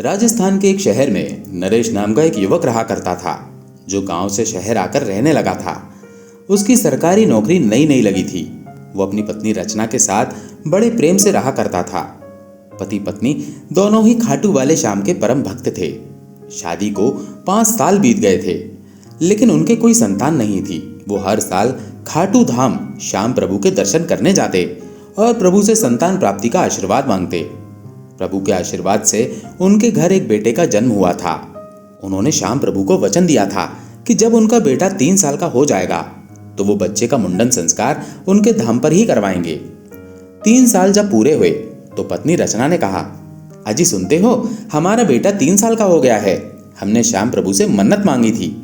राजस्थान के एक शहर में नरेश नाम का एक युवक रहा करता था, जो गांव से शहर आकर रहने लगा था। उसकी सरकारी नौकरी नई नई लगी थी। वो अपनी पत्नी रचना के साथ बड़े प्रेम से रहा करता था। पति पत्नी दोनों ही खाटू वाले श्याम के परम भक्त थे। शादी को 5 साल बीत गए थे, लेकिन उनके कोई संतान नहीं थी। वो हर साल खाटू धाम श्याम प्रभु के दर्शन करने जाते और प्रभु से संतान प्राप्ति का आशीर्वाद मांगते। प्रभु के आशीर्वाद से उनके घर एक बेटे का जन्म हुआ था। उन्होंने श्याम प्रभु को वचन दिया था कि जब उनका बेटा 3 साल का हो जाएगा तो वो बच्चे का मुंडन संस्कार उनके धाम पर ही करवाएंगे। 3 साल जब पूरे हुए तो पत्नी रचना ने कहा, अजी सुनते हो, हमारा बेटा 3 साल का हो गया है। हमने श्याम प्रभु से मन्नत मांगी थी,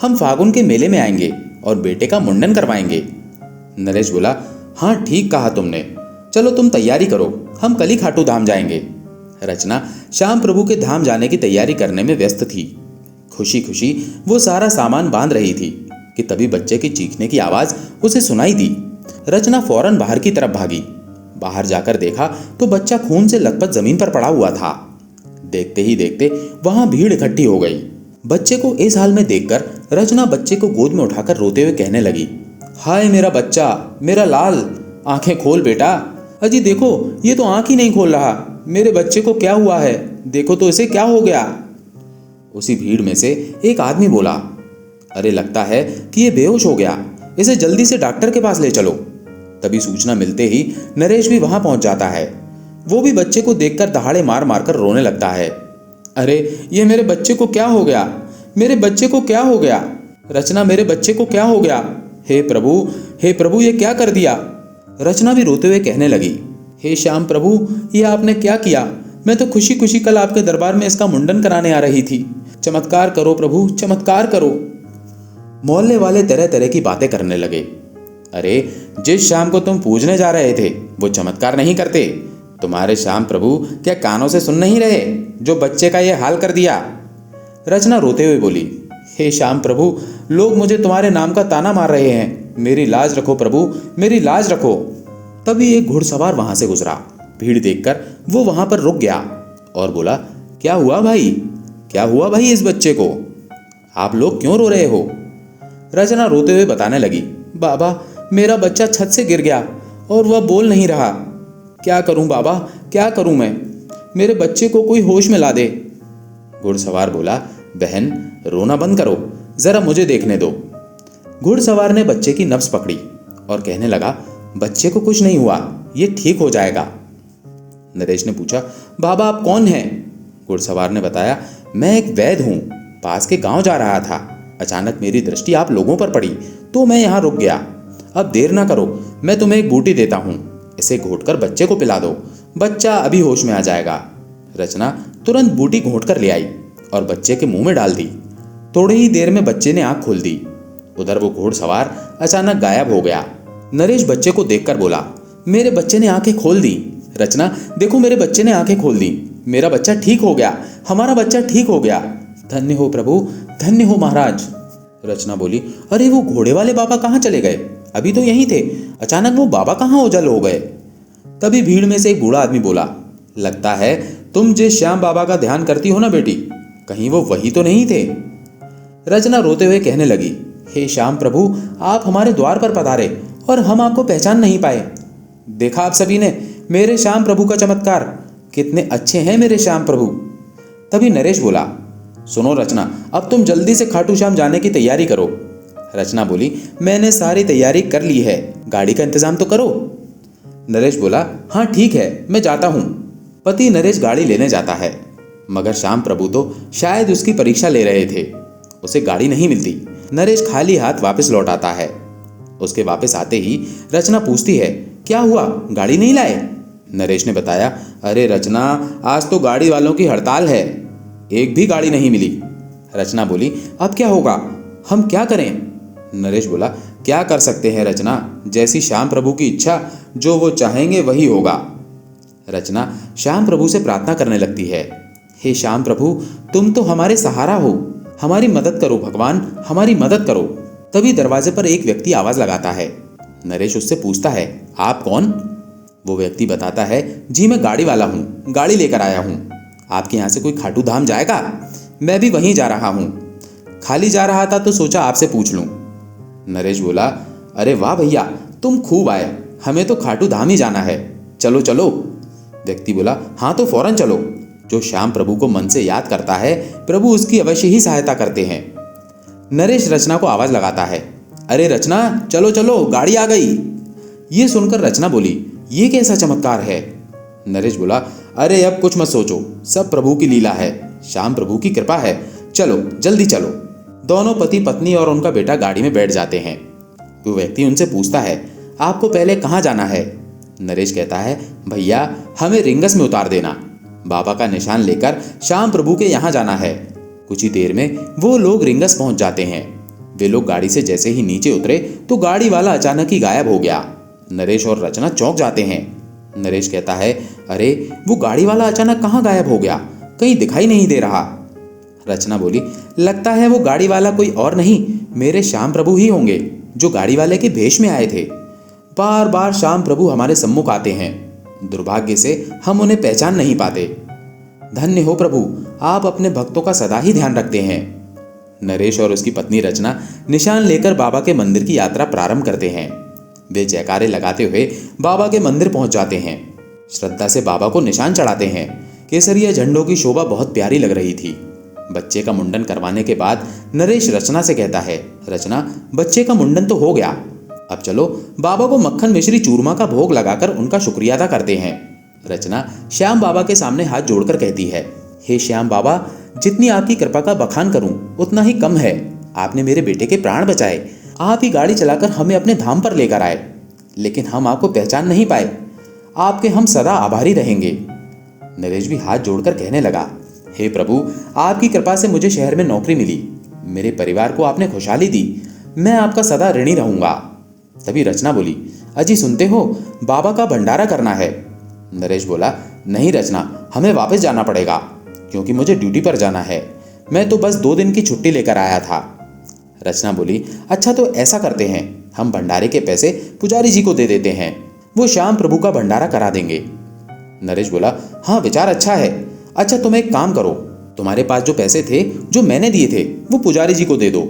हम फागुन के मेले में आएंगे और बेटे का मुंडन करवाएंगे। नरेश बोला, हाँ ठीक कहा तुमने, चलो तुम तैयारी करो, हम कल ही खाटू धाम जाएंगे। रचना श्याम प्रभु के धाम जाने की तैयारी करने में व्यस्त थी। खुशी खुशी वो सारा सामान बांध रही थी कि तभी बच्चे की चीखने की आवाज उसे सुनाई दी। रचना फौरन बाहर की तरफ भागी। बाहर जाकर देखा तो बच्चा खून से लथपथ जमीन पर पड़ा हुआ था। देखते ही देखते वहां भीड़ इकट्ठी हो गई। बच्चे को इस हाल में देखकर रचना बच्चे को गोद में उठाकर रोते हुए कहने लगी, हाय मेरा बच्चा, मेरा लाल, आंखें खोल बेटा। अजी देखो, ये तो आंख ही नहीं खोल रहा। मेरे बच्चे को क्या हुआ है? देखो तो इसे क्या हो गया। उसी भीड़ में से एक आदमी बोला, अरे लगता है कि ये बेहोश हो गया, इसे जल्दी से डॉक्टर के पास ले चलो। तभी सूचना मिलते ही नरेश भी वहां पहुंच जाता है। वो भी बच्चे को देखकर दहाड़े मार मारकर रोने लगता है। अरे ये मेरे बच्चे को क्या हो गया? मेरे बच्चे को क्या हो गया? रचना, मेरे बच्चे को क्या हो गया? हे प्रभु, ये क्या कर दिया? रचना भी रोते हुए कहने लगी, हे श्याम प्रभु, ये आपने क्या किया? मैं तो खुशी खुशी कल आपके दरबार में इसका मुंडन कराने आ रही थी। चमत्कार करो प्रभु, चमत्कार करो। मोहल्ले वाले तरह तरह की बातें करने लगे। अरे जिस श्याम को तुम पूजने जा रहे थे वो चमत्कार नहीं करते। तुम्हारे श्याम प्रभु क्या कानों से सुन नहीं रहे जो बच्चे का ये हाल कर दिया? रचना रोते हुए बोली, हे श्याम प्रभु, लोग मुझे तुम्हारे नाम का ताना मार रहे हैं। मेरी लाज रखो प्रभु, मेरी लाज रखो। तभी एक घुड़सवार वहां से गुजरा। भीड़ देखकर वो वहां पर रुक गया और बोला, क्या हुआ भाई? क्या हुआ भाई इस बच्चे को? आप लोग क्यों रो रहे हो? रचना रोते हुए बताने लगी, बाबा, मेरा बच्चा छत से गिर गया और वह बोल नहीं रहा। क्या करूं बाबा, क्या करूं मैं? मेरे बच्चे को कोई होश में ला दे। घुड़सवार बोला, बहन रोना बंद करो, जरा मुझे देखने दो। घुड़सवार ने बच्चे की नब्ज पकड़ी और कहने लगा, बच्चे को कुछ नहीं हुआ, ये ठीक हो जाएगा। नरेश ने पूछा, बाबा आप कौन हैं? घुड़सवार ने बताया, मैं एक वैद्य हूँ, पास के गांव जा रहा था। अचानक मेरी दृष्टि आप लोगों पर पड़ी तो मैं यहाँ रुक गया। अब देर ना करो, मैं तुम्हें एक बूटी देता हूँ, इसे घोंटकर बच्चे को पिला दो, बच्चा अभी होश में आ जाएगा। रचना तुरंत बूटी घोंट कर ले आई और बच्चे के मुंह में डाल दी। थोड़ी ही देर में बच्चे ने आंख खोल दी। उधर वो घोड़सवार अचानक गायब हो गया। नरेश बच्चे को देखकर बोला, मेरे बच्चे ने आंखें खोल दी। रचना देखो, मेरे बच्चे ने आंखें खोल दी। मेरा बच्चा ठीक हो गया, हमारा बच्चा ठीक हो गया। धन्य हो प्रभु, धन्य हो महाराज। रचना बोली, अरे वो घोड़े वाले बाबा कहाँ चले गए? अभी तो यहीं थे, अचानक वो बाबा कहाँ ओझल हो गए? तभी भीड़ में से एक बूढ़ा आदमी बोला, लगता है तुम जिस श्याम बाबा का ध्यान करती हो ना बेटी, कहीं वो वही तो नहीं थे? रचना रोते हुए कहने लगी, हे श्याम प्रभु, आप हमारे द्वार पर पधारे और हम आपको पहचान नहीं पाए। देखा आप सभी ने मेरे श्याम प्रभु का चमत्कार, कितने अच्छे हैं मेरे श्याम प्रभु। तभी नरेश बोला, सुनो रचना, अब तुम जल्दी से खाटू श्याम जाने की तैयारी करो। रचना बोली, मैंने सारी तैयारी कर ली है, गाड़ी का इंतजाम तो करो। नरेश बोला, हाँ ठीक है, मैं जाता हूँ। पति नरेश गाड़ी लेने जाता है, मगर श्याम प्रभु तो शायद उसकी परीक्षा ले रहे थे। उसे गाड़ी नहीं मिलती। नरेश खाली हाथ वापस लौट आता है। उसके वापस आते ही रचना पूछती है, क्या हुआ, गाड़ी नहीं लाए? नरेश ने बताया, अरे रचना, आज तो गाड़ी वालों की हड़ताल है, एक भी गाड़ी नहीं मिली। रचना बोली, अब क्या होगा, हम क्या करें? नरेश बोला, क्या कर सकते हैं रचना, जैसी श्याम प्रभु की इच्छा, जो वो चाहेंगे वही होगा। रचना श्याम प्रभु से प्रार्थना करने लगती है, हे श्याम प्रभु, तुम तो हमारे सहारा हो, हमारी मदद करो भगवान, हमारी मदद करो। तभी दरवाजे पर एक व्यक्ति आवाज लगाता है। नरेश उससे पूछता है, आप कौन? वो व्यक्ति बताता है, जी मैं गाड़ी वाला हूँ, गाड़ी लेकर आया हूँ। आपके यहाँ से कोई खाटू धाम जाएगा? मैं भी वहीं जा रहा हूँ। खाली जा रहा था तो सोचा आपसे पूछ लूँ। नरेश बोला, अरे वाह भैया, तुम खूब आए, हमें तो खाटू धाम ही जाना है, चलो चलो। व्यक्ति बोला, हाँ तो फौरन चलो। जो श्याम प्रभु को मन से याद करता है, प्रभु उसकी अवश्य ही सहायता करते हैं। नरेश रचना को आवाज लगाता है, अरे रचना, चलो चलो, गाड़ी आ गई। ये सुनकर रचना बोली, ये कैसा चमत्कार है? नरेश बोला, अरे अब कुछ मत सोचो, सब प्रभु की लीला है, श्याम प्रभु की कृपा है, चलो जल्दी चलो। दोनों पति पत्नी और उनका बेटा गाड़ी में बैठ जाते हैं। वो व्यक्ति उनसे पूछता है, आपको पहले कहाँ जाना है? नरेश कहता है, भैया हमें रिंगस में उतार देना, बाबा का निशान लेकर श्याम प्रभु के यहाँ जाना है। कुछ ही देर में वो लोग रिंगस पहुंच जाते हैं। वे लोग गाड़ी से जैसे ही नीचे उतरे तो गाड़ी वाला अचानक ही गायब हो गया। नरेश और रचना चौंक जाते हैं। नरेश कहता है, अरे वो गाड़ी वाला अचानक कहाँ गायब हो गया, कहीं दिखाई नहीं दे रहा। रचना बोली, लगता है वो गाड़ी वाला कोई और नहीं, मेरे श्याम प्रभु ही होंगे, जो गाड़ी वाले के भेष में आए थे। बार बार श्याम प्रभु हमारे सम्मुख आते हैं, दुर्भाग्य से हम उन्हें पहचान नहीं पाते। धन्य हो प्रभु, आप अपने भक्तों का सदा ही ध्यान रखते हैं। नरेश और उसकी पत्नी रचना निशान लेकर बाबा के मंदिर की यात्रा प्रारंभ करते हैं। वे जयकारे लगाते हुए बाबा के मंदिर पहुंच जाते हैं। श्रद्धा से बाबा को निशान चढ़ाते हैं। केसरिया झंडों की शोभा बहुत प्यारी लग रही थी। बच्चे का मुंडन करवाने के बाद नरेश रचना से कहता है, रचना, बच्चे का मुंडन तो हो गया, अब चलो बाबा को मक्खन मिश्री चूरमा का भोग लगाकर उनका शुक्रिया अदा करते हैं। रचना श्याम बाबा के सामने हाथ जोड़कर कहती है, हे श्याम बाबा, जितनी आपकी कृपा का बखान करूं उतना ही कम है। आपने मेरे बेटे के प्राण बचाए, आप ही गाड़ी चलाकर हमें अपने धाम पर लेकर आए, लेकिन हम आपको पहचान नहीं पाए। आपके हम सदा आभारी रहेंगे। नरेश भी हाथ जोड़कर कहने लगा, हे प्रभु, आपकी कृपा से मुझे शहर में नौकरी मिली, मेरे परिवार को आपने खुशहाली दी, मैं आपका सदा ऋणी रहूंगा। तभी रचना बोली, अजी सुनते हो, बाबा का भंडारा करना है। नरेश बोला, नहीं रचना, हमें वापस जाना पड़ेगा, क्योंकि मुझे ड्यूटी पर जाना है, मैं तो बस 2 दिन की छुट्टी लेकर आया था। रचना बोली, अच्छा तो ऐसा करते हैं, हम भंडारे के पैसे पुजारी जी को दे देते हैं, वो श्याम प्रभु का भंडारा करा देंगे। नरेश बोला, हाँ विचार अच्छा है। अच्छा तुम एक काम करो, तुम्हारे पास जो पैसे थे जो मैंने दिए थे वो पुजारी जी को दे दो।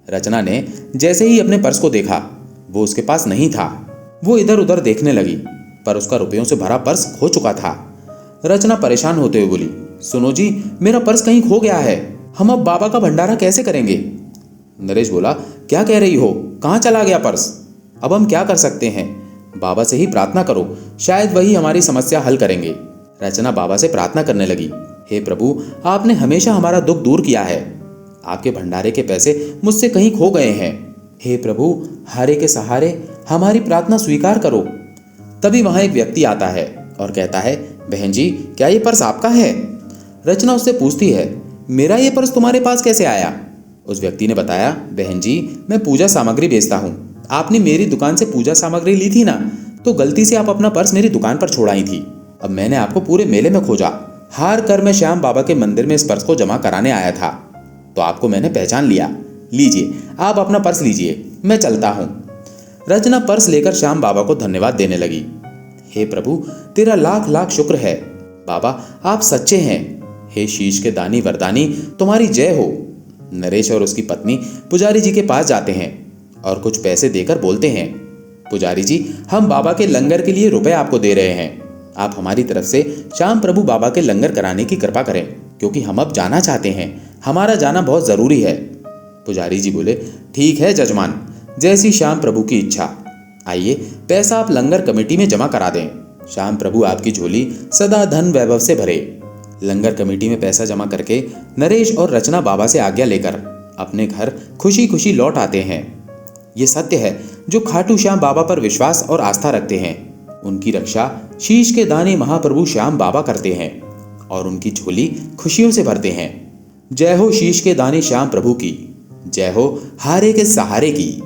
रचना ने जैसे ही अपने पर्स को देखा, वो उसके पास नहीं था। वो इधर उधर देखने लगी, पर उसका रुपयों से भरा पर्स खो चुका था। रचना परेशान होते हुए बोली, सुनो जी, मेरा पर्स कहीं खो गया है, हम अब बाबा का भंडारा कैसे करेंगे? नरेश बोला, क्या कह रही हो, कहाँ चला गया पर्स? अब हम क्या कर सकते हैं, बाबा से ही प्रार्थना करो, शायद वही हमारी समस्या हल करेंगे। रचना बाबा से प्रार्थना करने लगी, हे प्रभु, आपने हमेशा हमारा दुख दूर किया है, आपके भंडारे के पैसे मुझसे कहीं खो गए हैं, हे प्रभु, हारे के सहारे हमारी प्रार्थना स्वीकार करो। तभी वहां एक व्यक्ति आता है और कहता है, बहन जी, क्या ये पर्स आपका है? रचना उससे पूछती है, मेरा ये पर्स तुम्हारे पास कैसे आया? उस व्यक्ति ने बताया, बहन जी, मैं पूजा सामग्री बेचता हूँ, आपने मेरी दुकान से पूजा सामग्री ली थी ना, तो गलती से आप अपना पर्स मेरी दुकान पर छोड़ आई थी। अब मैंने आपको पूरे मेले में खोजा, हार कर मैं श्याम बाबा के मंदिर में इस पर्स को जमा कराने आया था, तो आपको मैंने पहचान लिया। लीजिए, आप अपना पर्स लीजिए, मैं चलता हूँ। रचना पर्स लेकर श्याम बाबा को धन्यवाद देने लगी। हे प्रभु, तेरा लाख लाख शुक्र है, बाबा आप सच्चे हैं, हे शीश के दानी वरदानी, तुम्हारी जय हो। नरेश और उसकी पत्नी पुजारी जी के पास जाते हैं और कुछ पैसे देकर बोलते हैं, पुजारी जी, हम बाबा के लंगर के लिए रुपए आपको दे रहे हैं, आप हमारी तरफ से श्याम प्रभु बाबा के लंगर कराने की कृपा करें, क्योंकि हम अब जाना चाहते हैं, हमारा जाना बहुत जरूरी है। पुजारी जी बोले, ठीक है जजमान, जैसी श्याम प्रभु की इच्छा। आइए, पैसा आप लंगर कमेटी में जमा करा दें, श्याम प्रभु आपकी झोली सदा धन वैभव से भरे। लंगर कमेटी में पैसा जमा करके नरेश और रचना बाबा से आज्ञा लेकर अपने घर खुशी खुशी लौट आते हैं। ये सत्य है, जो खाटू श्याम बाबा पर विश्वास और आस्था रखते हैं, उनकी रक्षा शीश के दानी महाप्रभु श्याम बाबा करते हैं और उनकी झोली खुशियों से भरते हैं। जय हो शीश के दानी श्याम प्रभु की, जय हो हारे के सहारे की।